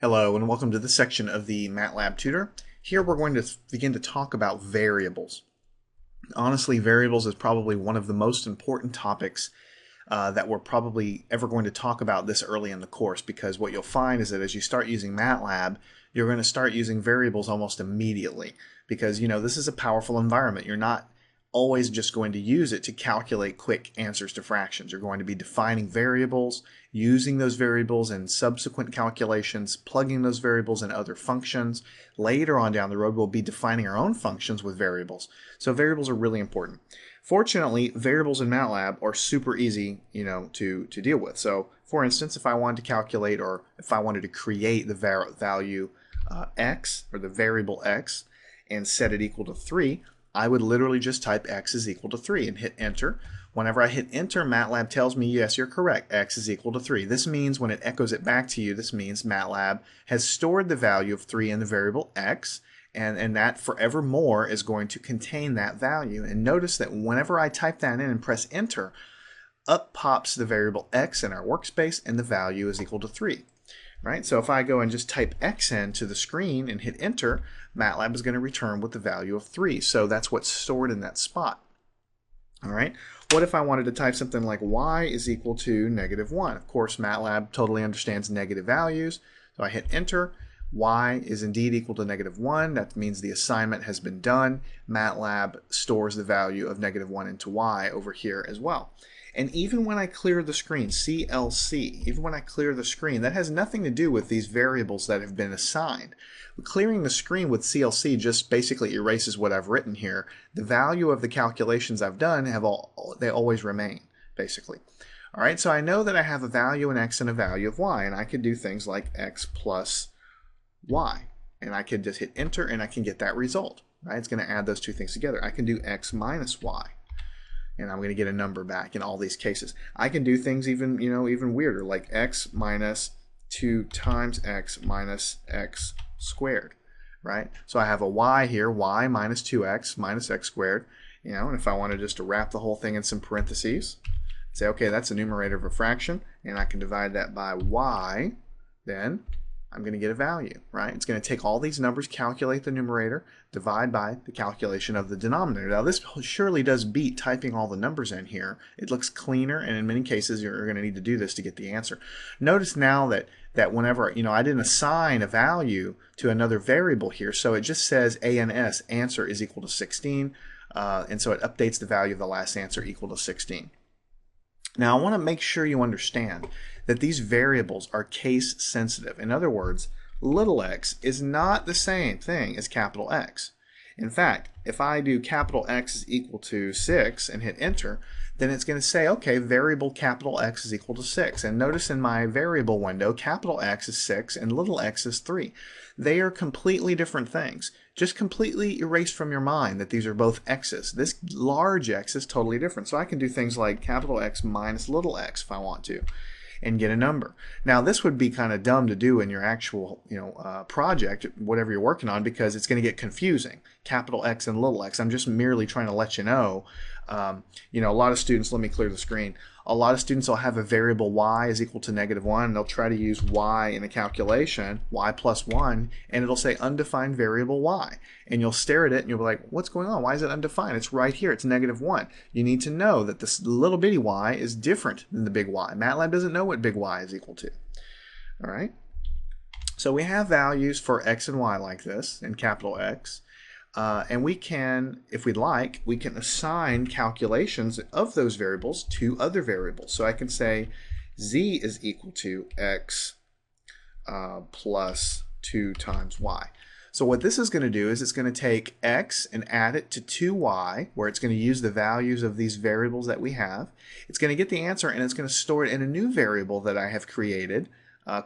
Hello and welcome to this section of the MATLAB tutor. Here we're going to begin to talk about variables. Honestly, variables is probably one of the most important topics that we're probably ever going to talk about this early in the course, because what you'll find is that as you start using MATLAB, you're going to start using variables almost immediately, because this is a powerful environment. You're not always just going to use it to calculate quick answers to fractions. You're going to be defining variables, using those variables in subsequent calculations, plugging those variables in other functions. Later on down the road, we'll be defining our own functions with variables. So variables are really important. Fortunately, variables in MATLAB are super easy, to deal with. So, for instance, if I wanted to calculate, or if I wanted to create the value x, or the variable x, and set it equal to 3, I would literally just type x is equal to 3 and hit enter. Whenever I hit enter, MATLAB tells me, yes, you're correct, x is equal to 3. This means when it echoes it back to you, this means MATLAB has stored the value of 3 in the variable x, and that forevermore is going to contain that value. And notice that whenever I type that in and press enter, up pops the variable x in our workspace, and the value is equal to 3. Right? So if I go and just type x into the screen and hit enter, MATLAB is going to return with the value of 3. So that's what's stored in that spot. All right. What if I wanted to type something like y is equal to -1? Of course, MATLAB totally understands negative values. So I hit enter. Y is indeed equal to -1. That means the assignment has been done. MATLAB stores the value of -1 into y over here as well. And even when I clear the screen, CLC, even when I clear the screen, that has nothing to do with these variables that have been assigned. Clearing the screen with CLC just basically erases what I've written here. The value of the calculations I've done, they always remain, basically. All right, so I know that I have a value in x and a value of y, and I could do things like x plus y. And I could just hit enter, and I can get that result. Right? It's going to add those two things together. I can do x minus y, and I'm going to get a number back in all these cases. I can do things even weirder, like x minus 2 times x minus x squared, right? So I have a y here, y minus 2x minus x squared, and if I wanted just to wrap the whole thing in some parentheses, say, okay, that's the numerator of a fraction, and I can divide that by y, then I'm going to get a value, right? It's going to take all these numbers, calculate the numerator, divide by the calculation of the denominator. Now, this surely does beat typing all the numbers in here. It looks cleaner, and in many cases, you're going to need to do this to get the answer. Notice now that whenever, I didn't assign a value to another variable here, so it just says ANS, answer is equal to 16, and so it updates the value of the last answer equal to 16. Now, I want to make sure you understand that these variables are case sensitive. In other words, little x is not the same thing as capital X. In fact, if I do capital X is equal to 6 and hit enter, then it's going to say, okay, variable capital X is equal to 6. And notice in my variable window, capital X is 6 and little x is 3. They are completely different things. Just completely erase from your mind that these are both x's. This large X is totally different. So I can do things like capital X minus little x if I want to, and get a number. Now, this would be kind of dumb to do in your actual project, whatever you're working on, because it's going to get confusing. Capital X and little x. I'm just merely trying to let you know. A lot of students, let me clear the screen. A lot of students will have a variable y is equal to -1, and they'll try to use y in a calculation, y plus 1, and it'll say undefined variable y. And you'll stare at it and you'll be like, what's going on? Why is it undefined? It's right here. It's -1. You need to know that this little bitty y is different than the big Y. MATLAB doesn't know what big Y is equal to. All right? So we have values for x and y like this in capital X. And we can, if we'd like, we can assign calculations of those variables to other variables. So I can say z is equal to x plus 2 times y. So what this is going to do is it's going to take x and add it to 2y, where it's going to use the values of these variables that we have. It's going to get the answer, and it's going to store it in a new variable that I have created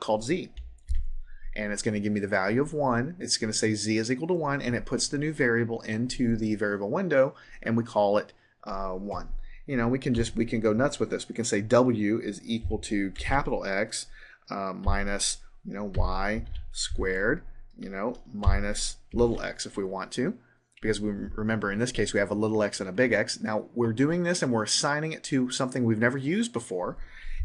called z. And it's going to give me the value of 1. It's going to say z is equal to 1, and it puts the new variable into the variable window, and we call it 1. We can go nuts with this. We can say w is equal to capital X minus y squared, minus little x if we want to, because we remember in this case we have a little x and a big X. Now we're doing this and we're assigning it to something we've never used before.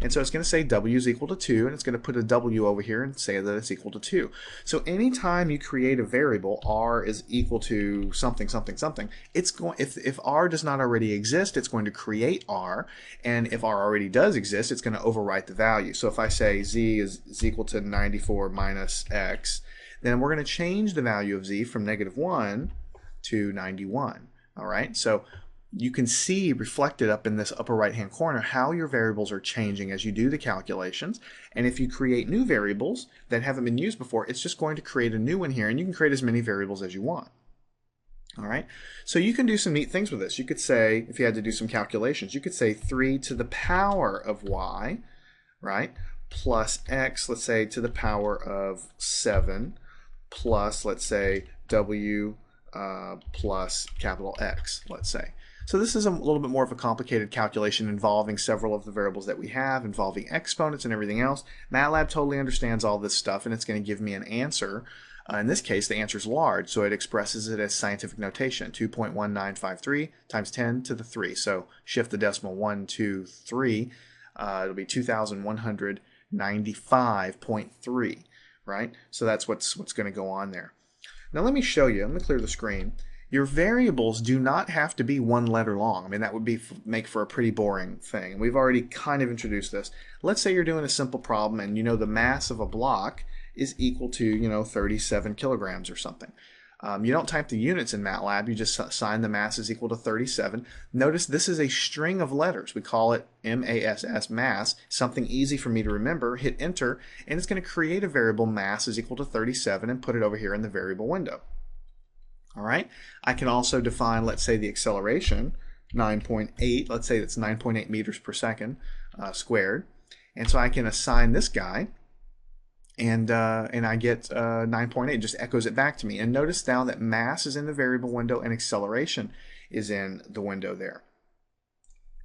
And so it's going to say w is equal to 2, and it's going to put a w over here and say that it's equal to 2. So anytime you create a variable, r is equal to something, something, something, it's going, if r does not already exist, it's going to create r, and if r already does exist, it's going to overwrite the value. So if I say z is equal to 94 minus x, then we're going to change the value of z from -1 to 91. All right, so you can see reflected up in this upper right hand corner how your variables are changing as you do the calculations. And if you create new variables that haven't been used before, it's just going to create a new one here, and you can create as many variables as you want. All right, so you can do some neat things with this. You could say, if you had to do some calculations, you could say 3 to the power of y, right, plus x, let's say, to the power of 7, plus, let's say, w plus capital X, let's say. So this is a little bit more of a complicated calculation involving several of the variables that we have, involving exponents and everything else. MATLAB totally understands all this stuff, and it's going to give me an answer. In this case, the answer is large, so it expresses it as scientific notation, 2.1953 times 10 to the 3. So shift the decimal 1, 2, 3. It'll be 2,195.3, right? So that's what's going to go on there. Now let me show you. I'm going to clear the screen. Your variables do not have to be one letter long. I mean, that would be make for a pretty boring thing. We've already kind of introduced this. Let's say you're doing a simple problem and you know the mass of a block is equal to, 37 kilograms or something. You don't type the units in MATLAB, you just assign the mass is equal to 37. Notice this is a string of letters. We call it MASS, mass, something easy for me to remember. Hit enter, and it's going to create a variable mass is equal to 37 and put it over here in the variable window. All right, I can also define, let's say, the acceleration, 9.8, let's say that's 9.8 meters per second squared. And so I can assign this guy, and I get 9.8, just echoes it back to me. And notice now that mass is in the variable window and acceleration is in the window there.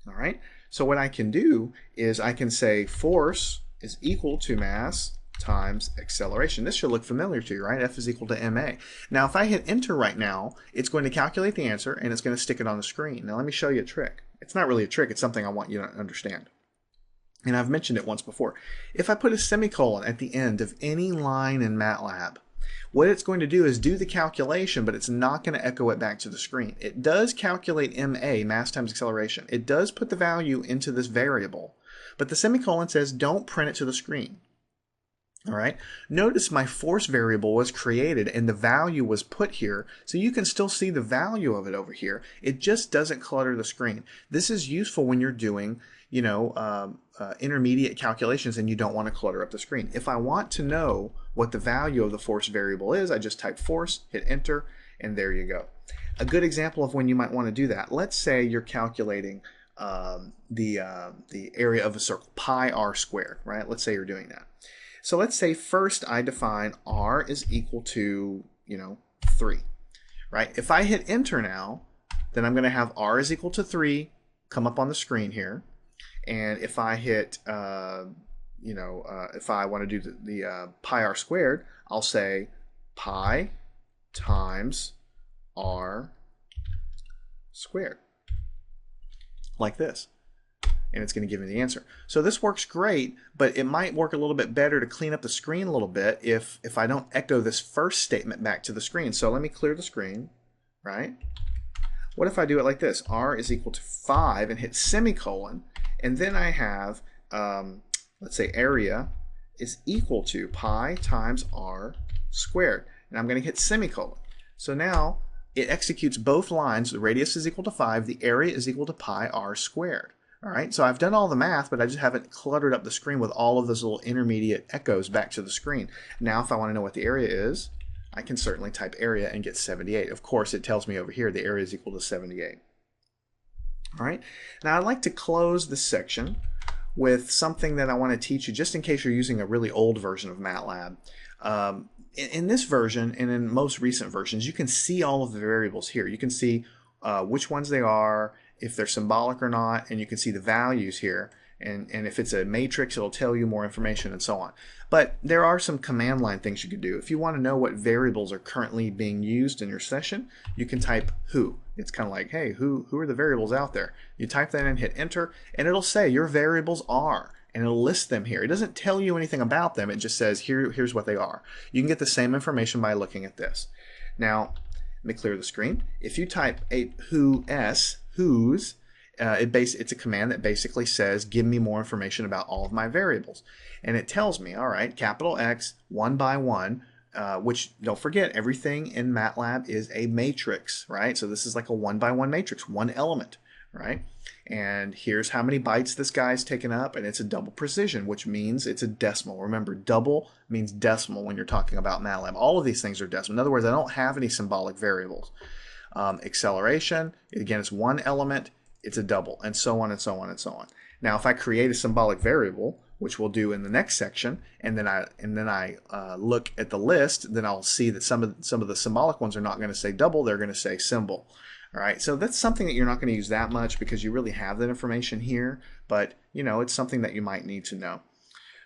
All right, so what I can do is I can say force is equal to mass times acceleration. This should look familiar to you, right? F is equal to ma. Now, if I hit enter right now, it's going to calculate the answer and it's going to stick it on the screen. Now, let me show you a trick. It's not really a trick. It's something I want you to understand. And I've mentioned it once before. If I put a semicolon at the end of any line in MATLAB, what it's going to do is do the calculation, but it's not going to echo it back to the screen. It does calculate ma, mass times acceleration. It does put the value into this variable, but the semicolon says don't print it to the screen. All right. Notice my force variable was created and the value was put here, so you can still see the value of it over here. It just doesn't clutter the screen. This is useful when you're doing, intermediate calculations and you don't want to clutter up the screen. If I want to know what the value of the force variable is, I just type force, hit enter, and there you go. A good example of when you might want to do that. Let's say you're calculating the area of a circle, pi r squared, right? Let's say you're doing that. So let's say first I define r is equal to, 3, right? If I hit enter now, then I'm going to have r is equal to 3 come up on the screen here. And if I hit, if I want to do the pi r squared, I'll say pi times r squared, like this. And it's going to give me the answer. So this works great, but it might work a little bit better to clean up the screen a little bit if I don't echo this first statement back to the screen. So let me clear the screen, right? What if I do it like this? R is equal to 5 and hit semicolon, and then I have, let's say area is equal to pi times r squared. And I'm going to hit semicolon. So now it executes both lines. The radius is equal to 5. The area is equal to pi r squared. All right, so I've done all the math, but I just haven't cluttered up the screen with all of those little intermediate echoes back to the screen. Now, if I want to know what the area is, I can certainly type area and get 78. Of course, it tells me over here the area is equal to 78. All right, now I'd like to close this section with something that I want to teach you just in case you're using a really old version of MATLAB. In this version and in most recent versions, you can see all of the variables here. You can see which ones they are, if they're symbolic or not, and you can see the values here. And if it's a matrix, it'll tell you more information and so on. But there are some command line things you could do. If you want to know what variables are currently being used in your session, you can type who. It's kind of like, hey, who are the variables out there? You type that in, hit enter, and it'll say your variables are. and it'll list them here. It doesn't tell you anything about them. It just says, here's what they are. You can get the same information by looking at this. Now, let me clear the screen. If you type whose, it's a command that basically says, give me more information about all of my variables. And it tells me, all right, capital X, one by one, which don't forget, everything in MATLAB is a matrix, right? So this is like a one by one matrix, one element, right? And here's how many bytes this guy's taken up, and it's a double precision, which means it's a decimal. Remember, double means decimal when you're talking about MATLAB. All of these things are decimal. In other words, I don't have any symbolic variables. Acceleration, again, it's one element, it's a double, and so on and so on and so on. Now, if I create a symbolic variable, which we'll do in the next section, and then I look at the list, then I'll see that some of the symbolic ones are not going to say double; they're going to say symbol. All right, so that's something that you're not going to use that much because you really have that information here, but it's something that you might need to know.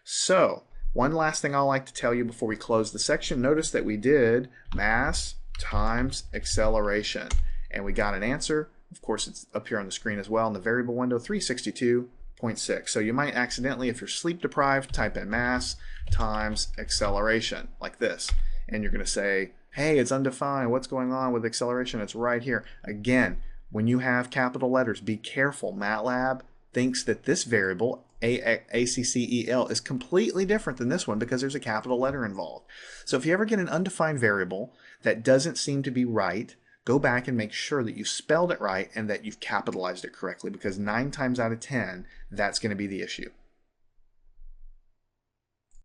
So one last thing I'd like to tell you before we close the section. Notice that we did mass times acceleration, and we got an answer. Of course, it's up here on the screen as well in the variable window, 362.6. So you might accidentally, if you're sleep deprived, type in mass times acceleration like this, and you're going to say, hey, it's undefined. What's going on with acceleration? It's right here. Again, when you have capital letters, be careful. MATLAB thinks that this variable, ACCEL, is completely different than this one because there's a capital letter involved. So if you ever get an undefined variable that doesn't seem to be right, go back and make sure that you spelled it right and that you've capitalized it correctly, because 9 times out of 10, that's going to be the issue.